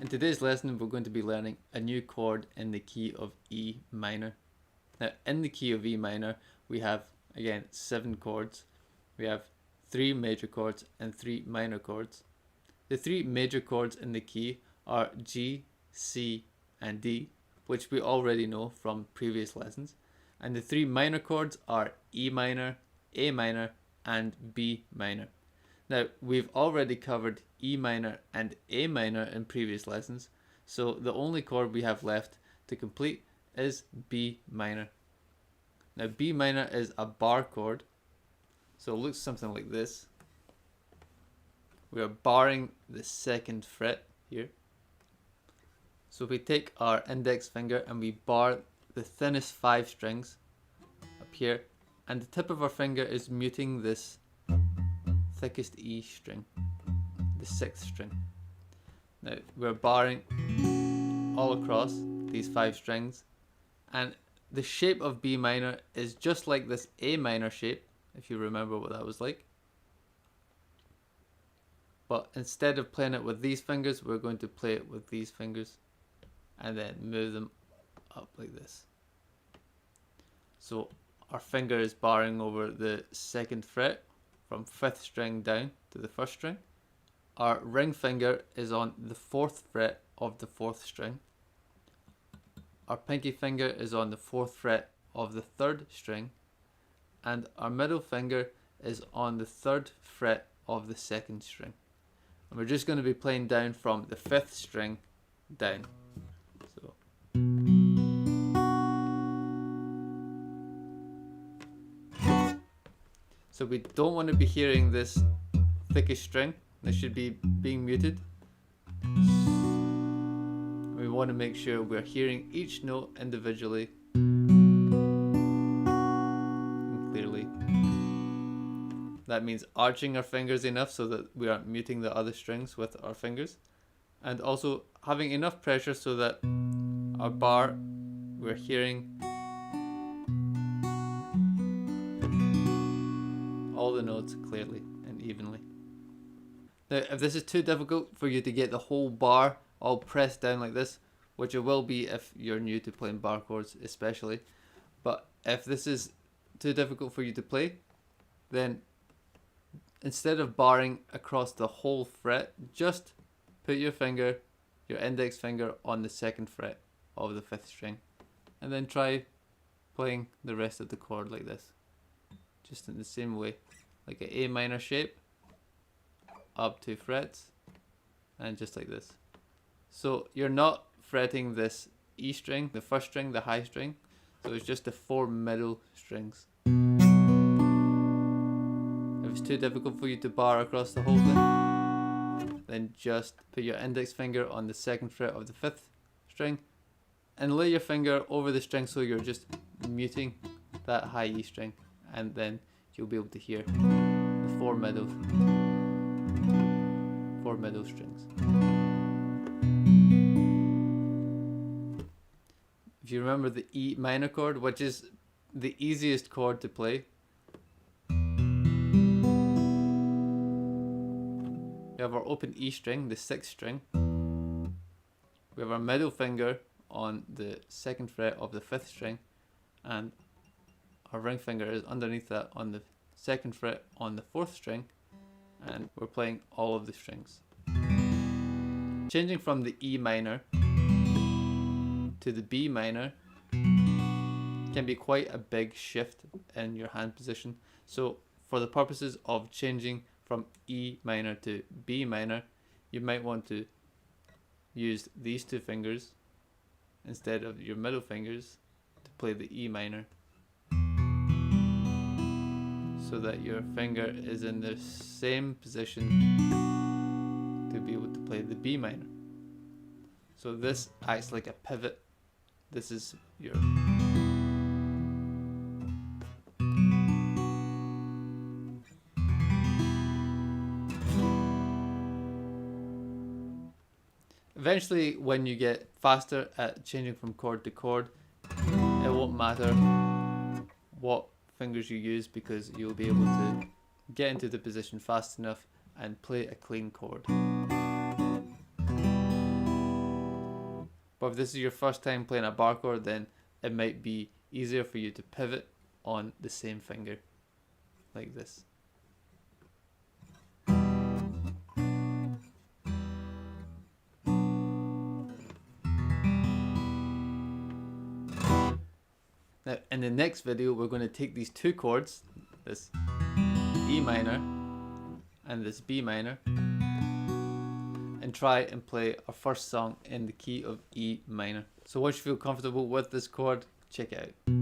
In today's lesson, we're going to be learning a new chord in the key of E minor. Now, in the key of E minor, we have, again, 7 chords. We have 3 major chords and 3 minor chords. The 3 major chords in the key are G, C, and D, which we already know from previous lessons. And the 3 minor chords are E minor, A minor, and B minor. Now, we've already covered E minor and A minor in previous lessons, so the only chord we have left to complete is B minor. Now, B minor is a bar chord, so it looks something like this. We are barring the 2nd fret here. So we take our index finger and we bar the thinnest 5 strings up here, and the tip of our finger is muting this thickest E string, the 6th string. Now we're barring all across these 5 strings, and the shape of B minor is just like this A minor shape, if you remember what that was like. But instead of playing it with these fingers, we're going to play it with these fingers and then move them up like this. So our finger is barring over the 2nd fret from 5th string down to the 1st string. Our ring finger is on the 4th fret of the 4th string. Our pinky finger is on the 4th fret of the 3rd string, and our middle finger is on the 3rd fret of the 2nd string. And we're just going to be playing down from the 5th string down. So we don't want to be hearing this thickest string. This should be being muted. We want to make sure we're hearing each note individually and clearly. That means arching our fingers enough so that we aren't muting the other strings with our fingers, and also having enough pressure so that our bar, we're hearing all the notes clearly and evenly. Now, if this is too difficult for you to get the whole bar all pressed down like this, which it will be if you're new to playing bar chords especially, but if this is too difficult for you to play, then instead of barring across the whole fret, just put your finger, your index finger, on the 2nd fret of the 5th string, and then try playing the rest of the chord like this, just in the same way, like an A minor shape, up 2 frets, and just like this. So you're not fretting this E string, the 1st string, the high string, so it's just the 4 middle strings. If it's too difficult for you to bar across the whole thing, then just put your index finger on the 2nd fret of the 5th string and lay your finger over the string so you're just muting that high E string, and then you'll be able to hear the 4 middle strings. If you remember the E minor chord, which is the easiest chord to play, we have our open E string, the 6th string. We have our middle finger on the 2nd fret of the 5th string, and our ring finger is underneath that on the 2nd fret on the 4th string, and we're playing all of the strings. Changing from the E minor to the B minor can be quite a big shift in your hand position. So for the purposes of changing from E minor to B minor, you might want to use these 2 fingers instead of your middle fingers to play the E minor, so that your finger is in the same position to be able to play the B minor. So this acts like a pivot. This is your eventually, when you get faster at changing from chord to chord, it won't matter what fingers you use, because you'll be able to get into the position fast enough and play a clean chord. But if this is your first time playing a bar chord, then it might be easier for you to pivot on the same finger, like this. Now, in the next video, we're going to take these two chords, this E minor and this B minor, and try and play our first song in the key of E minor. So once you feel comfortable with this chord, check it out.